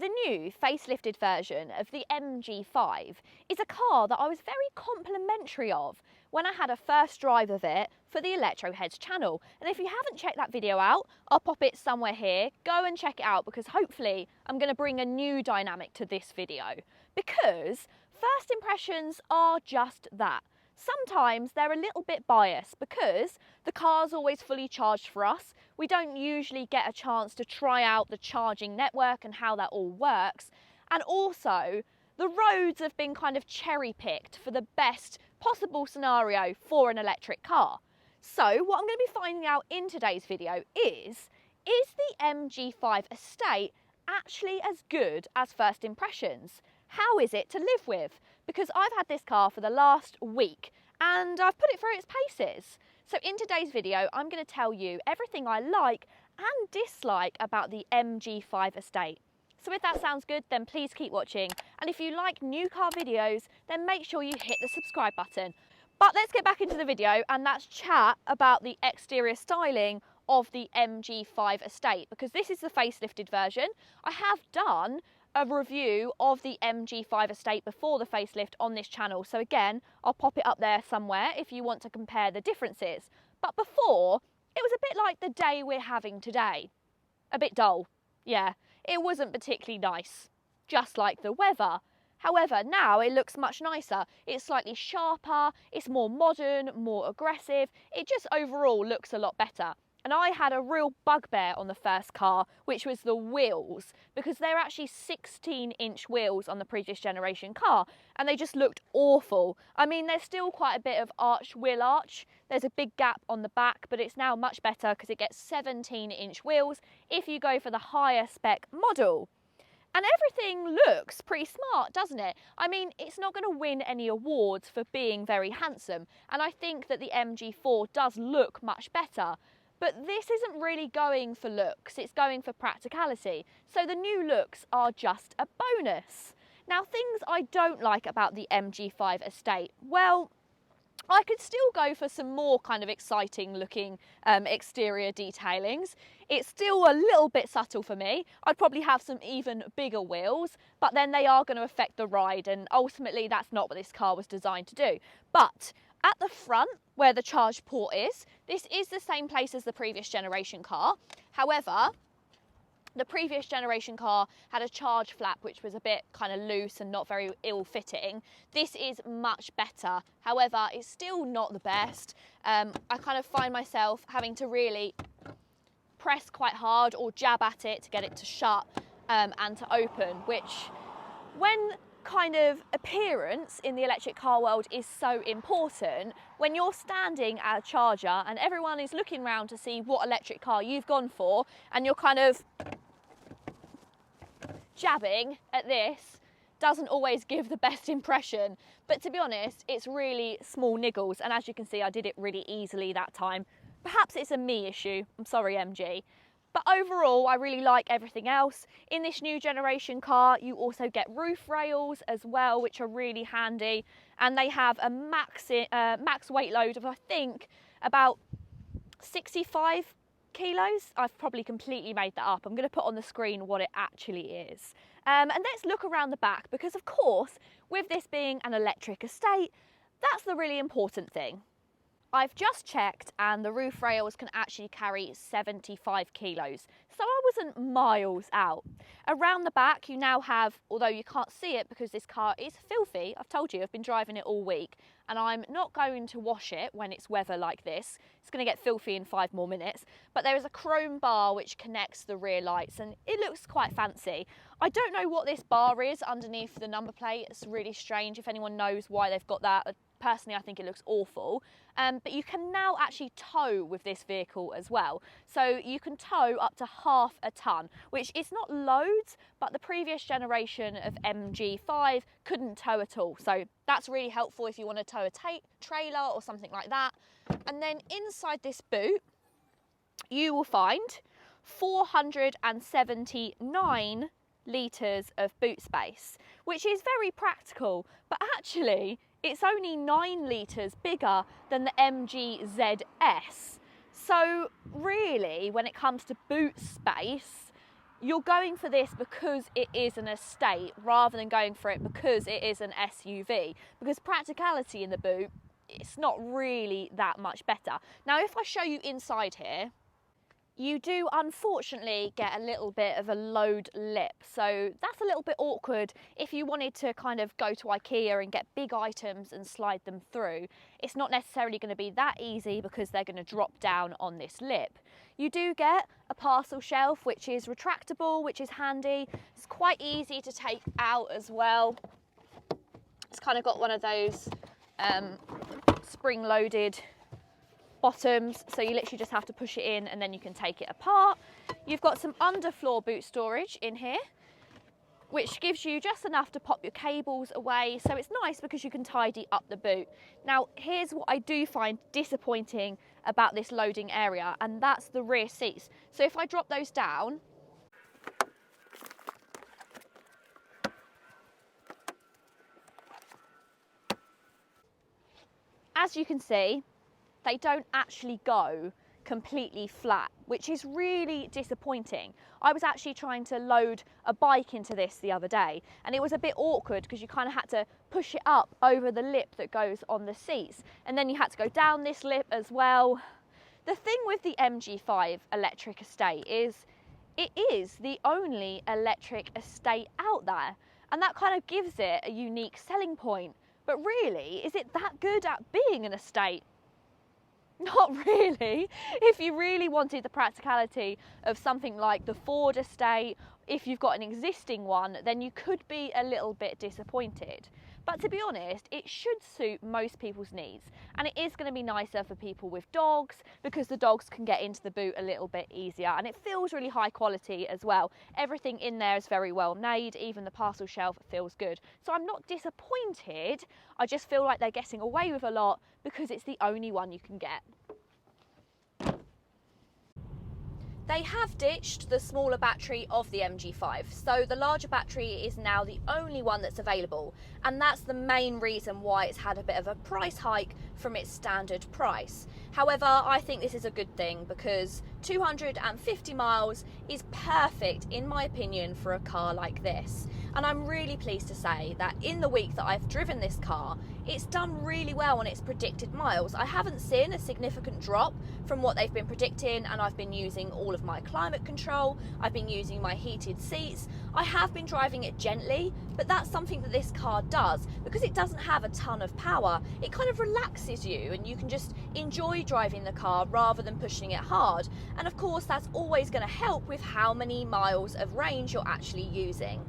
The new facelifted version of the MG5 is a car that I was very complimentary of when I had a first drive of it for the Electroheads channel. And if you haven't checked that video out, I'll pop it somewhere here. Go and check it out because hopefully I'm going to bring a new dynamic to this video. Because first impressions are just that. Sometimes they're a little bit biased because the car's always fully charged for us. We don't usually get a chance to try out the charging network and how that all works. And also, the roads have been kind of cherry-picked for the best possible scenario for an electric car. So what I'm going to be finding out in today's video is the MG5 estate actually as good as first impressions? How is it to live with? Because I've had this car for the last week and I've put it through its paces. So in today's video, I'm going to tell you everything I like and dislike about the MG5 estate. So if that sounds good, then please keep watching. And if you like new car videos, then make sure you hit the subscribe button. But let's get back into the video and let's chat about the exterior styling of the MG5 estate, because this is the facelifted version. I have done a review of the MG5 estate before the facelift on this channel, so again I'll pop it up there somewhere if you want to compare the differences. But before, it was a bit like the day we're having today, a bit dull. Yeah, it wasn't particularly nice, just like the weather. However, now it looks much nicer. It's slightly sharper, it's more modern, more aggressive. It just overall looks a lot better. And I had a real bugbear on the first car, which was the wheels, because they're actually 16-inch wheels on the previous generation car, and they just looked awful. I mean, there's still quite a bit of wheel arch. There's a big gap on the back, but it's now much better because it gets 17-inch wheels if you go for the higher spec model. And everything looks pretty smart, doesn't it? I mean, it's not going to win any awards for being very handsome, and I think that the MG4 does look much better. But this isn't really going for looks, it's going for practicality. So the new looks are just a bonus. Now, things I don't like about the MG5 estate, well, I could still go for some more kind of exciting looking exterior detailings. It's still a little bit subtle for me. I'd probably have some even bigger wheels, but then they are going to affect the ride, and ultimately that's not what this car was designed to do. But at the front, where the charge port is, this is the same place as the previous generation car. However, the previous generation car had a charge flap which was a bit kind of loose and not very ill-fitting. This is much better. However, it's still not the best. I kind of find myself having to really press quite hard or jab at it to get it to shut and to open, which, when kind of appearance in the electric car world is so important, when you're standing at a charger and everyone is looking around to see what electric car you've gone for, and you're kind of jabbing at this, doesn't always give the best impression. But to be honest, it's really small niggles, and as you can see, I did it really easily that time. Perhaps it's a me issue, I'm sorry MG. But overall, I really like everything else. In this new generation car, you also get roof rails as well, which are really handy. And they have a max weight load of, I think, about 65 kilos. I've probably completely made that up. I'm going to put on the screen what it actually is. And let's look around the back, because of course, with this being an electric estate, that's the really important thing. I've just checked and the roof rails can actually carry 75 kilos, so I wasn't miles out. Around the back you now have, although you can't see it because this car is filthy, I've told you I've been driving it all week, and I'm not going to wash it when it's weather like this. It's going to get filthy in 5 more minutes, but there is a chrome bar which connects the rear lights and it looks quite fancy. I don't know what this bar is underneath the number plate. It's really strange. If anyone knows why they've got that, personally I think it looks awful. But you can now actually tow with this vehicle as well. So you can tow up to half a tonne, which is not loads, but the previous generation of MG5 couldn't tow at all. So that's really helpful if you want to tow a trailer or something like that. And then inside this boot, you will find 479 litres of boot space, which is very practical, but actually it's only 9 litres bigger than the MG ZS. So really, when it comes to boot space, you're going for this because it is an estate rather than going for it because it is an SUV, because practicality in the boot, it's not really that much better. Now, if I show you inside here, you do unfortunately get a little bit of a load lip, so that's a little bit awkward if you wanted to kind of go to IKEA and get big items and slide them through. It's not necessarily going to be that easy because they're going to drop down on this lip. You do get a parcel shelf which is retractable, which is handy. It's quite easy to take out as well. It's kind of got one of those spring-loaded bottoms, so you literally just have to push it in and then you can take it apart. You've got some underfloor boot storage in here, which gives you just enough to pop your cables away, so it's nice because you can tidy up the boot. Now, here's what I do find disappointing about this loading area, and that's the rear seats. So if I drop those down, as you can see, they don't actually go completely flat, which is really disappointing. I was actually trying to load a bike into this the other day, and it was a bit awkward because you kind of had to push it up over the lip that goes on the seats, and then you had to go down this lip as well. The thing with the MG5 electric estate is it is the only electric estate out there, and that kind of gives it a unique selling point. But really, is it that good at being an estate? Not really. If you really wanted the practicality of something like the Ford estate, if you've got an existing one, then you could be a little bit disappointed. But to be honest, it should suit most people's needs, and it is going to be nicer for people with dogs because the dogs can get into the boot a little bit easier, and it feels really high quality as well. Everything in there is very well made, even the parcel shelf feels good. So I'm not disappointed, I just feel like they're getting away with a lot because it's the only one you can get. They have ditched the smaller battery of the MG5, so the larger battery is now the only one that's available, and that's the main reason why it's had a bit of a price hike from its standard price. However, I think this is a good thing because 250 miles is perfect, in my opinion, for a car like this. And I'm really pleased to say that in the week that I've driven this car, it's done really well on its predicted miles. I haven't seen a significant drop from what they've been predicting, and I've been using all of my climate control, I've been using my heated seats, I have been driving it gently, but that's something that this car does because it doesn't have a ton of power. It kind of relaxes you and you can just enjoy driving the car rather than pushing it hard. And of course, that's always going to help with how many miles of range you're actually using.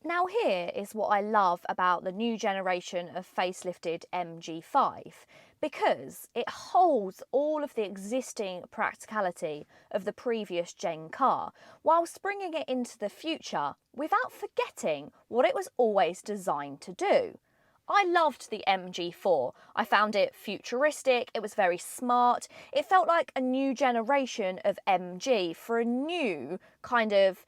Now here is what I love about the new generation of facelifted MG5, because it holds all of the existing practicality of the previous gen car, whilst bringing it into the future without forgetting what it was always designed to do. I loved the MG4. I found it futuristic, it was very smart, it felt like a new generation of MG for a new kind of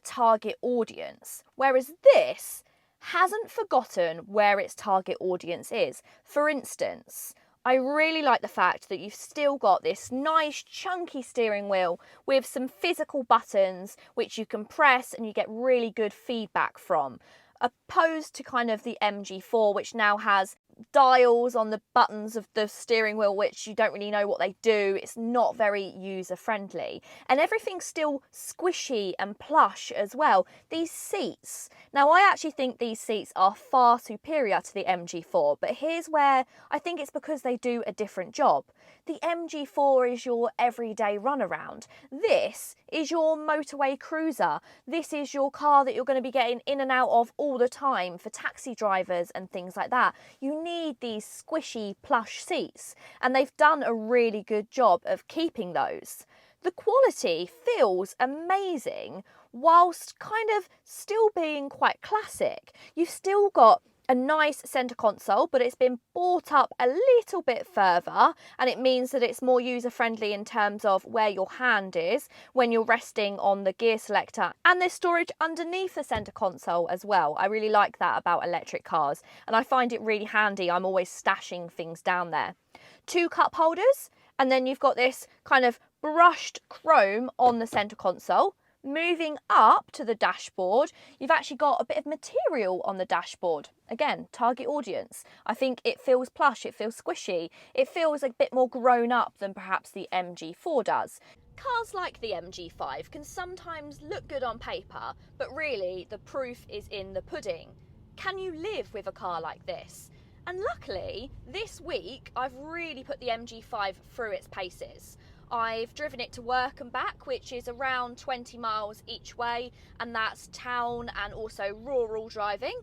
target audience, whereas this hasn't forgotten where its target audience is. For instance, I really like the fact that you've still got this nice chunky steering wheel with some physical buttons which you can press and you get really good feedback from, opposed to kind of the MG4, which now has dials on the buttons of the steering wheel which you don't really know what they do. It's not very user friendly, and everything's still squishy and plush as well. These seats, now I actually think these seats are far superior to the MG4, but here's where I think it's because they do a different job. The MG4 is your everyday runaround. This is your motorway cruiser. This is your car that you're going to be getting in and out of all the time for taxi drivers and things like that. You need these squishy plush seats, and they've done a really good job of keeping those. The quality feels amazing whilst kind of still being quite classic. You've still got a nice centre console, but it's been brought up a little bit further, and it means that it's more user friendly in terms of where your hand is when you're resting on the gear selector, and there's storage underneath the centre console as well. I really like that about electric cars, and I find it really handy. I'm always stashing things down there. 2 cup holders, and then you've got this kind of brushed chrome on the centre console. Moving up to the dashboard, you've actually got a bit of material on the dashboard. Again, target audience. I think it feels plush, it feels squishy, it feels a bit more grown up than perhaps the MG4 does. Cars like the MG5 can sometimes look good on paper, but really the proof is in the pudding. Can you live with a car like this? And luckily, this week, I've really put the MG5 through its paces. I've driven it to work and back, which is around 20 miles each way, and that's town and also rural driving.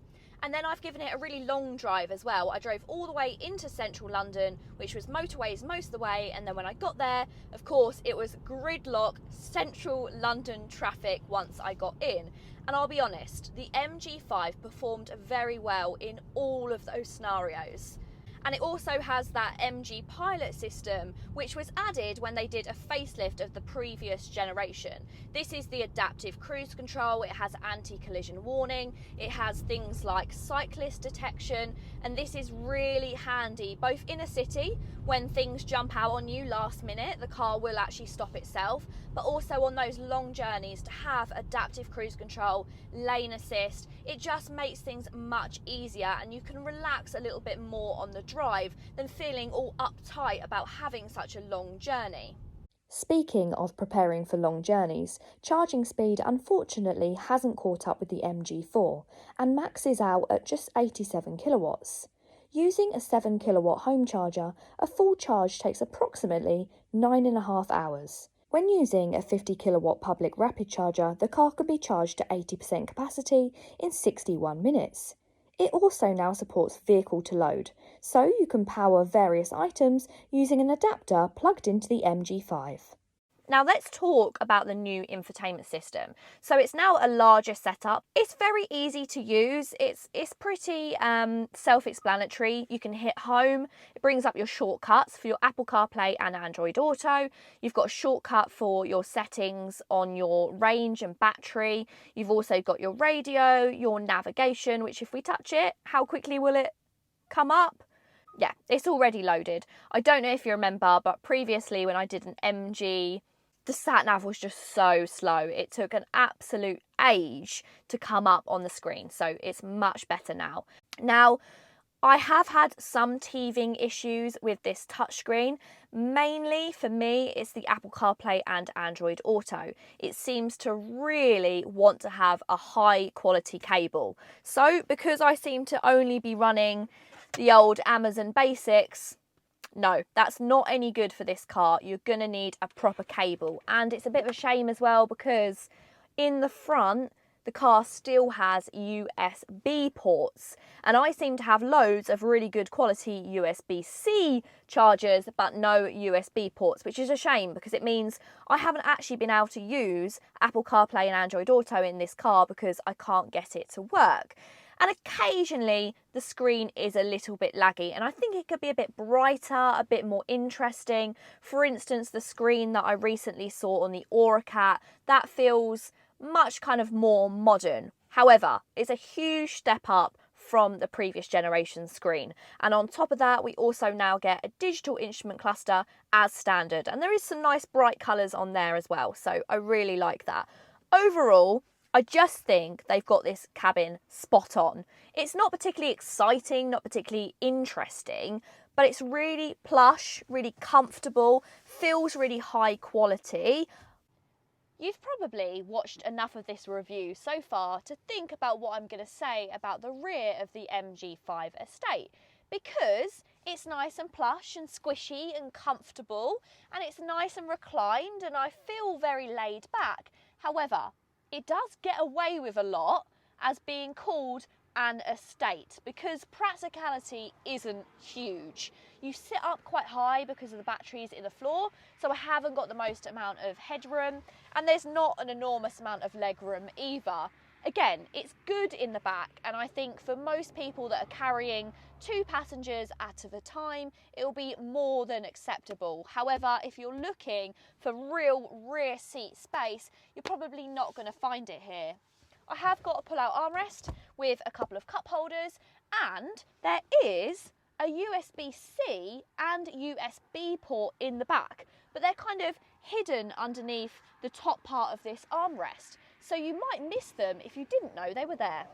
And then I've given it a really long drive as well. I drove all the way into central London, which was motorways most of the way, and then when I got there, of course, it was gridlock central London traffic once I got in. And I'll be honest, the MG5 performed very well in all of those scenarios. And it also has that MG Pilot system, which was added when they did a facelift of the previous generation. This is the adaptive cruise control, it has anti-collision warning, it has things like cyclist detection, and this is really handy both in a city, when things jump out on you last minute, the car will actually stop itself, but also on those long journeys to have adaptive cruise control, lane assist, it just makes things much easier and you can relax a little bit more on the drive than feeling all uptight about having such a long journey. Speaking of preparing for long journeys, charging speed unfortunately hasn't caught up with the MG4 and maxes out at just 87 kilowatts. Using a 7 kilowatt home charger, a full charge takes approximately 9.5 hours. When using a 50 kilowatt public rapid charger, the car could be charged to 80% capacity in 61 minutes. It also now supports vehicle to load, so you can power various items using an adapter plugged into the MG5. Now let's talk about the new infotainment system. So it's now a larger setup. It's very easy to use. It's pretty self-explanatory. You can hit home. It brings up your shortcuts for your Apple CarPlay and Android Auto. You've got a shortcut for your settings on your range and battery. You've also got your radio, your navigation, which if we touch it, how quickly will it come up? Yeah, it's already loaded. I don't know if you remember, but previously when I did an MG, the sat-nav was just so slow. It took an absolute age to come up on the screen, so it's much better now. Now, I have had some teething issues with this touchscreen. Mainly for me, it's the Apple CarPlay and Android Auto. It seems to really want to have a high quality cable. So because I seem to only be running the old Amazon Basics, no, that's not any good for this car. You're going to need a proper cable. And it's a bit of a shame as well because in the front, the car still has USB ports. And I seem to have loads of really good quality USB-C chargers, but no USB ports, which is a shame because it means I haven't actually been able to use Apple CarPlay and Android Auto in this car because I can't get it to work. And occasionally the screen is a little bit laggy and I think it could be a bit brighter, a bit more interesting. For instance, the screen that I recently saw on the Auracat, that feels much kind of more modern. However, it's a huge step up from the previous generation screen. And on top of that, we also now get a digital instrument cluster as standard. And there is some nice bright colours on there as well. So I really like that. Overall, I just think they've got this cabin spot on. It's not particularly exciting, not particularly interesting, but it's really plush, really comfortable, feels really high quality. You've probably watched enough of this review so far to think about what I'm going to say about the rear of the MG5 estate, because it's nice and plush and squishy and comfortable, and it's nice and reclined, and I feel very laid back. However, it does get away with a lot as being called an estate because practicality isn't huge. You sit up quite high because of the batteries in the floor, so I haven't got the most amount of headroom, and there's not an enormous amount of legroom either. Again, it's good in the back, and I think for most people that are carrying 2 passengers at a time, it will be more than acceptable. However, if you're looking for real rear seat space, you're probably not going to find it here. I have got a pull-out armrest with a couple of cup holders, and there is a USB-C and USB port in the back, but they're kind of hidden underneath the top part of this armrest, so you might miss them if you didn't know they were there.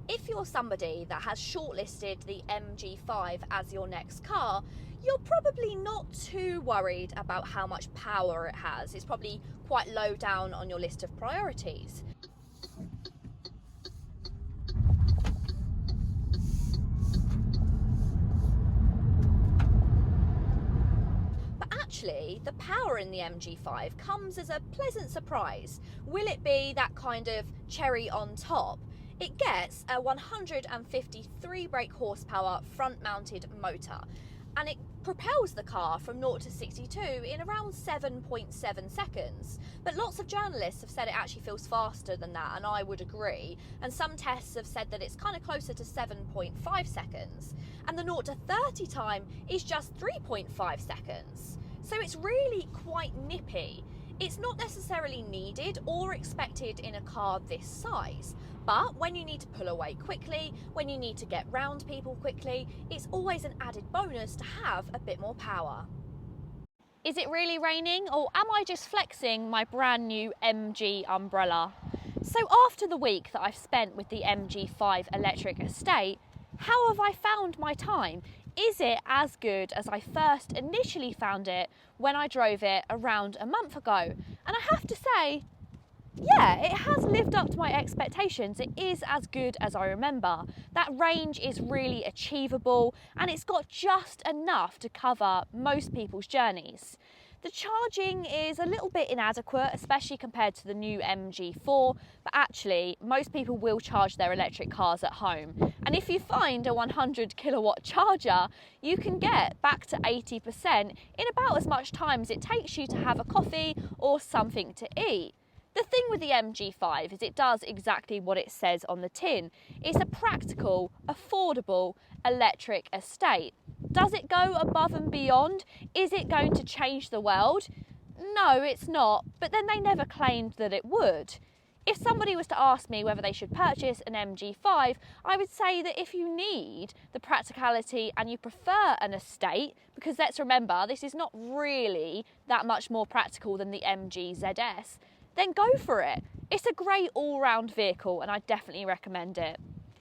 If you're somebody that has shortlisted the MG5 as your next car, you're probably not too worried about how much power it has. It's probably quite low down on your list of priorities. Actually, the power in the MG5 comes as a pleasant surprise. Will it be that kind of cherry on top? It gets a 153 brake horsepower front-mounted motor, and it propels the car from 0 to 62 in around 7.7 seconds. But lots of journalists have said it actually feels faster than that, and I would agree. And some tests have said that it's kind of closer to 7.5 seconds. And the 0 to 30 time is just 3.5 seconds. So it's really quite nippy. It's not necessarily needed or expected in a car this size, but when you need to pull away quickly, when you need to get round people quickly, it's always an added bonus to have a bit more power. Is it really raining, or am I just flexing my brand new MG umbrella? So after the week that I've spent with the MG5 electric estate, how have I found my time? Is it as good as I first initially found it when I drove it around a month ago? And I have to say, yeah, it has lived up to my expectations. It is as good as I remember. That range is really achievable, and it's got just enough to cover most people's journeys. The charging is a little bit inadequate, especially compared to the new MG4, but actually most people will charge their electric cars at home. And if you find a 100 kilowatt charger, you can get back to 80% in about as much time as it takes you to have a coffee or something to eat. The thing with the MG5 is it does exactly what it says on the tin. It's a practical, affordable electric estate. Does it go above and beyond? Is it going to change the world? No, it's not, but then they never claimed that it would. If somebody was to ask me whether they should purchase an MG5, I would say that if you need the practicality and you prefer an estate, because let's remember, this is not really that much more practical than the MG ZS, then go for it. It's a great all-round vehicle and I definitely recommend it.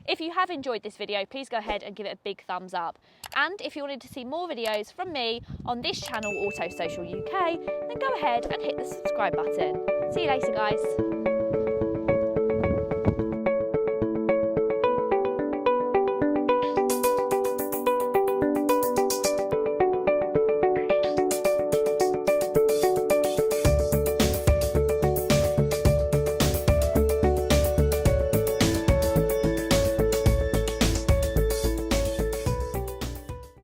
If you have enjoyed this video, please go ahead and give it a big thumbs up. And if you wanted to see more videos from me on this channel, Auto Social UK, then go ahead and hit the subscribe button. See you later, guys.